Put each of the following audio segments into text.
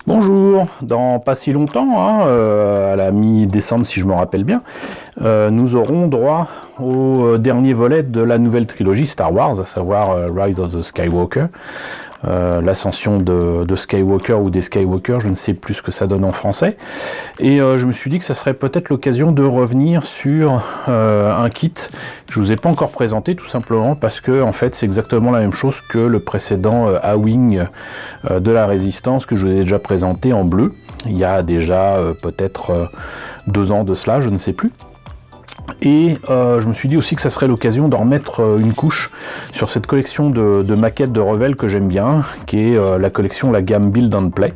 Bonjour, dans pas si longtemps, à la mi-décembre si je me rappelle bien, nous aurons droit au dernier volet de la nouvelle trilogie Star Wars, à savoir Rise of the Skywalker, l'ascension de Skywalker ou des Skywalker, je ne sais plus ce que ça donne en français, et je me suis dit que ça serait peut-être l'occasion de revenir sur un kit que je vous ai pas encore présenté, tout simplement parce que en fait c'est exactement la même chose que le précédent A-Wing de la Résistance que je vous ai déjà présenté en bleu, il y a déjà peut-être 2 ans de cela, je ne sais plus. Et je me suis dit aussi que ça serait l'occasion d'en remettre une couche sur cette collection de maquettes de Revell que j'aime bien, qui est la collection, la gamme Build and Play,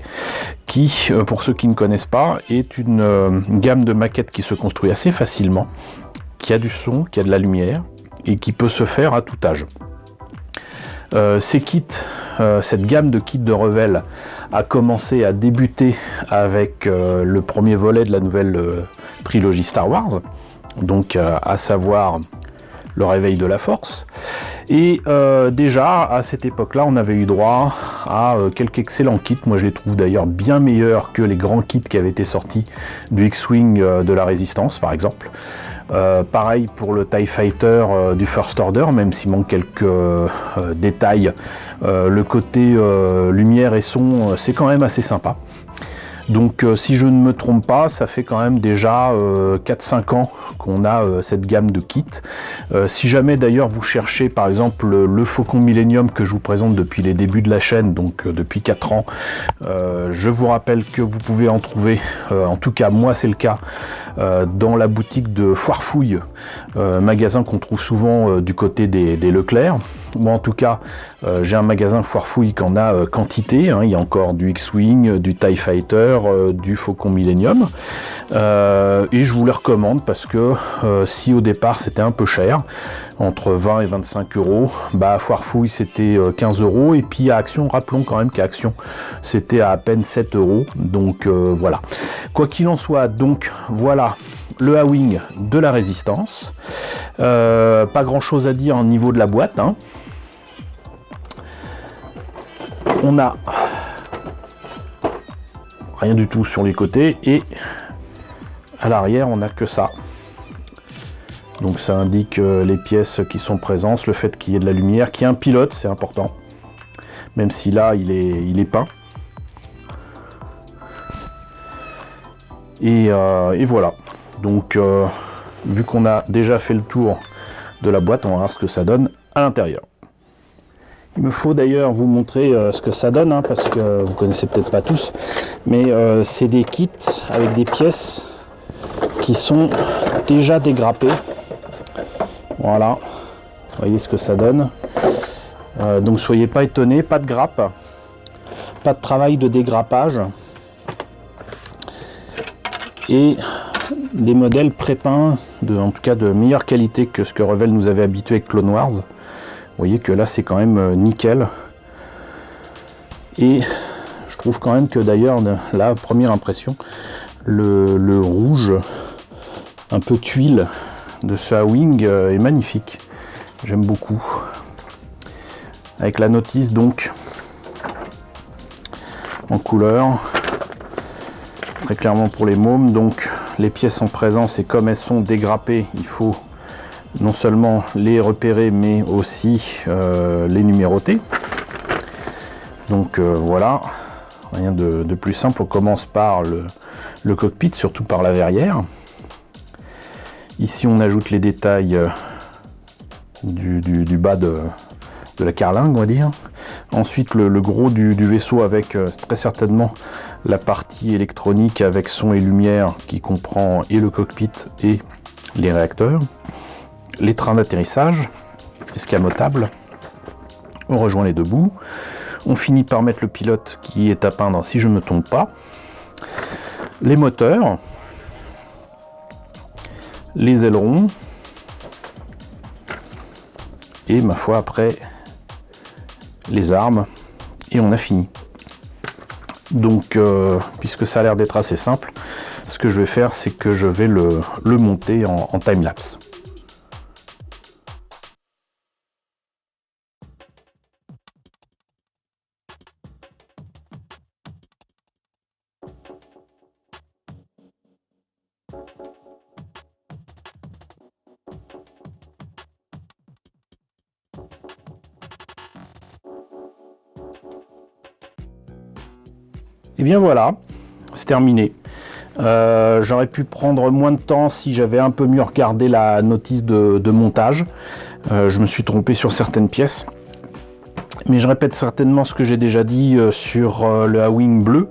qui, pour ceux qui ne connaissent pas, est une gamme de maquettes qui se construit assez facilement, qui a du son, qui a de la lumière, et qui peut se faire à tout âge. Ces kits, cette gamme de kits de Revell a commencé à débuter avec le premier volet de la nouvelle trilogie Star Wars, donc à savoir le réveil de la force, et déjà à cette époque là on avait eu droit à quelques excellents kits. Moi je les trouve d'ailleurs bien meilleurs que les grands kits qui avaient été sortis du X-Wing de la Résistance par exemple. Pareil pour le TIE Fighter du First Order, même s'il manque quelques détails, le côté lumière et son c'est quand même assez sympa. Donc si je ne me trompe pas, ça fait quand même déjà 4-5 ans qu'on a cette gamme de kits. Si jamais d'ailleurs vous cherchez par exemple le Faucon Millennium que je vous présente depuis les débuts de la chaîne, donc depuis 4 ans, je vous rappelle que vous pouvez en trouver, en tout cas moi c'est le cas, dans la boutique de Foirefouille, magasin qu'on trouve souvent du côté des Leclerc. Moi en tout cas j'ai un magasin Foirefouille qui en a quantité, hein. Il y a encore du X-Wing, du TIE Fighter, du Faucon Millennium, et je vous les recommande parce que si au départ c'était un peu cher, entre 20 et 25 euros, bah à Foirefouille c'était 15 euros, et puis à Action, rappelons quand même qu'à Action c'était à peine 7 euros, donc voilà. Quoi qu'il en soit, donc voilà le A-Wing de la Résistance. Pas grand chose à dire au niveau de la boîte, hein. On a rien du tout sur les côtés, et à l'arrière on n'a que ça. Donc ça indique les pièces qui sont présentes, le fait qu'il y ait de la lumière, qu'il y ait un pilote, c'est important, même si là il est peint. Et voilà, donc vu qu'on a déjà fait le tour de la boîte, on va voir ce que ça donne à l'intérieur. Il me faut d'ailleurs vous montrer ce que ça donne, hein, parce que vous connaissez peut-être pas tous, mais c'est des kits avec des pièces qui sont déjà dégrappées. Voilà, vous voyez ce que ça donne. Donc soyez pas étonnés, pas de grappe, pas de travail de dégrappage, et des modèles pré-peints, en tout cas de meilleure qualité que ce que Revell nous avait habitué avec Clone Wars. Vous voyez que là c'est quand même nickel, et je trouve quand même que d'ailleurs la première impression, le rouge un peu tuile de ce A-Wing est magnifique, j'aime beaucoup, avec la notice donc en couleur, très clairement pour les mômes. Donc les pièces en présence, et comme elles sont dégrappées, il faut non seulement les repérer mais aussi les numéroter. Donc voilà, rien de plus simple. On commence par le cockpit, surtout par la verrière. Ici on ajoute les détails du bas de la carlingue, on va dire. Ensuite le gros du vaisseau, avec très certainement la partie électronique avec son et lumière, qui comprend et le cockpit et les réacteurs. Les trains d'atterrissage escamotables, on rejoint les deux bouts. On finit par mettre le pilote qui est à peindre si je ne me trompe pas. Les moteurs, les ailerons, et ma foi après les armes, et on a fini. Donc puisque ça a l'air d'être assez simple, ce que je vais faire, c'est que je vais le monter en time-lapse. Et bien voilà, c'est terminé. J'aurais pu prendre moins de temps si j'avais un peu mieux regardé la notice de montage. Je me suis trompé sur certaines pièces. Mais je répète certainement ce que j'ai déjà dit sur le A-Wing bleu.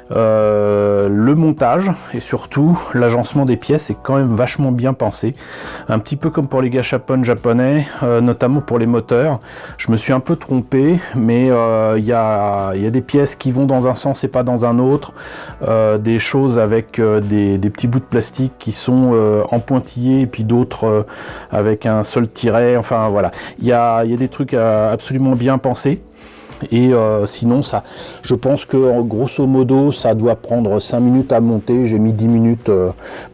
Le montage et surtout l'agencement des pièces est quand même vachement bien pensé, un petit peu comme pour les gâchapon japonais, notamment pour les moteurs. Je me suis un peu trompé, mais il y a des pièces qui vont dans un sens et pas dans un autre, des choses avec des petits bouts de plastique qui sont en pointillés et puis d'autres avec un seul tiret. Enfin voilà, il y a des trucs absolument bien pensés. Et sinon, ça, je pense que grosso modo, ça doit prendre 5 minutes à monter. J'ai mis 10 minutes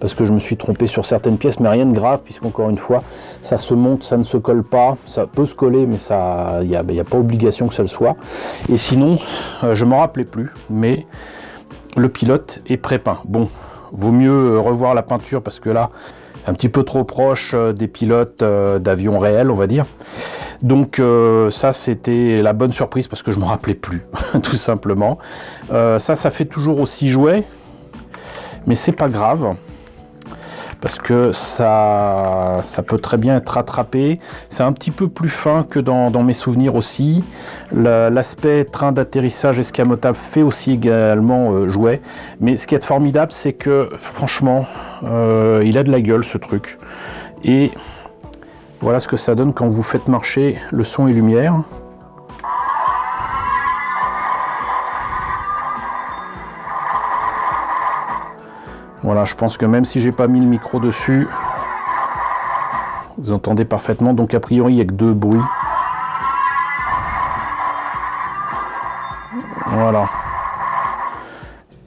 parce que je me suis trompé sur certaines pièces, mais rien de grave, puisqu'encore une fois, ça se monte, ça ne se colle pas. Ça peut se coller, mais il n'y a pas obligation que ça le soit. Et sinon, je ne m'en rappelais plus, mais le pilote est pré-peint. Bon, vaut mieux revoir la peinture parce que là, un petit peu trop proche des pilotes d'avions réels, on va dire. Donc ça, c'était la bonne surprise parce que je ne me rappelais plus, tout simplement. Ça fait toujours aussi jouet, mais c'est pas grave. Parce que ça peut très bien être rattrapé. C'est un petit peu plus fin que dans mes souvenirs aussi. L'aspect train d'atterrissage escamotable fait aussi également jouet. Mais ce qui est formidable, c'est que franchement, il a de la gueule ce truc. Et voilà ce que ça donne quand vous faites marcher le son et lumière. Voilà, je pense que même si j'ai pas mis le micro dessus, vous entendez parfaitement. Donc a priori, il n'y a que 2 bruits. Voilà.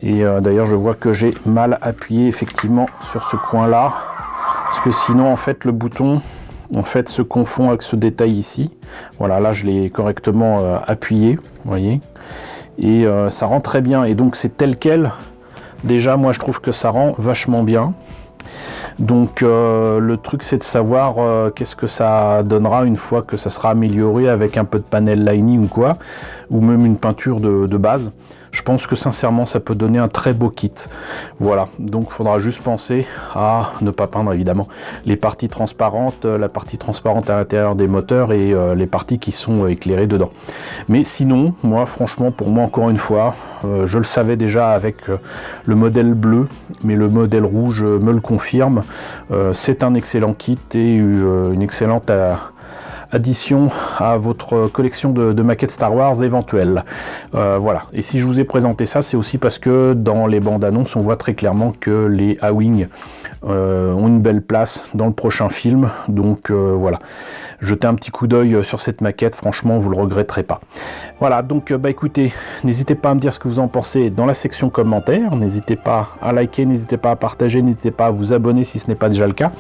Et d'ailleurs, je vois que j'ai mal appuyé effectivement sur ce coin-là. Parce que sinon, en fait, le bouton se confond avec ce détail ici. Voilà, là, je l'ai correctement appuyé, vous voyez. Et ça rend très bien. Et donc, c'est tel quel. Déjà, moi, je trouve que ça rend vachement bien. Donc, le truc, c'est de savoir qu'est-ce que ça donnera une fois que ça sera amélioré avec un peu de panel lining ou quoi, ou même une peinture de base. Je pense que sincèrement, ça peut donner un très beau kit. Voilà, donc il faudra juste penser à ne pas peindre évidemment les parties transparentes, la partie transparente à l'intérieur des moteurs et les parties qui sont éclairées dedans. Mais sinon, moi franchement, pour moi encore une fois, je le savais déjà avec le modèle bleu, mais le modèle rouge me le confirme. C'est un excellent kit et une excellente addition à votre collection de maquettes Star Wars éventuelles. Voilà, et si je vous ai présenté ça, c'est aussi parce que dans les bandes annonces, on voit très clairement que les A-Wing ont une belle place dans le prochain film. Donc voilà, jetez un petit coup d'œil sur cette maquette, franchement, vous le regretterez pas. Voilà, donc bah écoutez, n'hésitez pas à me dire ce que vous en pensez dans la section commentaires, n'hésitez pas à liker, n'hésitez pas à partager, n'hésitez pas à vous abonner si ce n'est pas déjà le cas.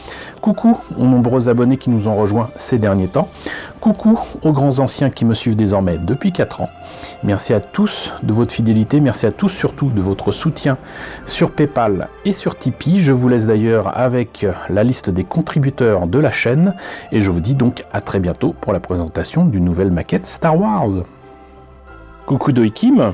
Coucou aux nombreux abonnés qui nous ont rejoints ces derniers temps. Coucou aux grands anciens qui me suivent désormais depuis 4 ans. Merci à tous de votre fidélité, merci à tous surtout de votre soutien sur PayPal et sur Tipeee. Je vous laisse d'ailleurs avec la liste des contributeurs de la chaîne et je vous dis donc à très bientôt pour la présentation d'une nouvelle maquette Star Wars. Coucou Doikim.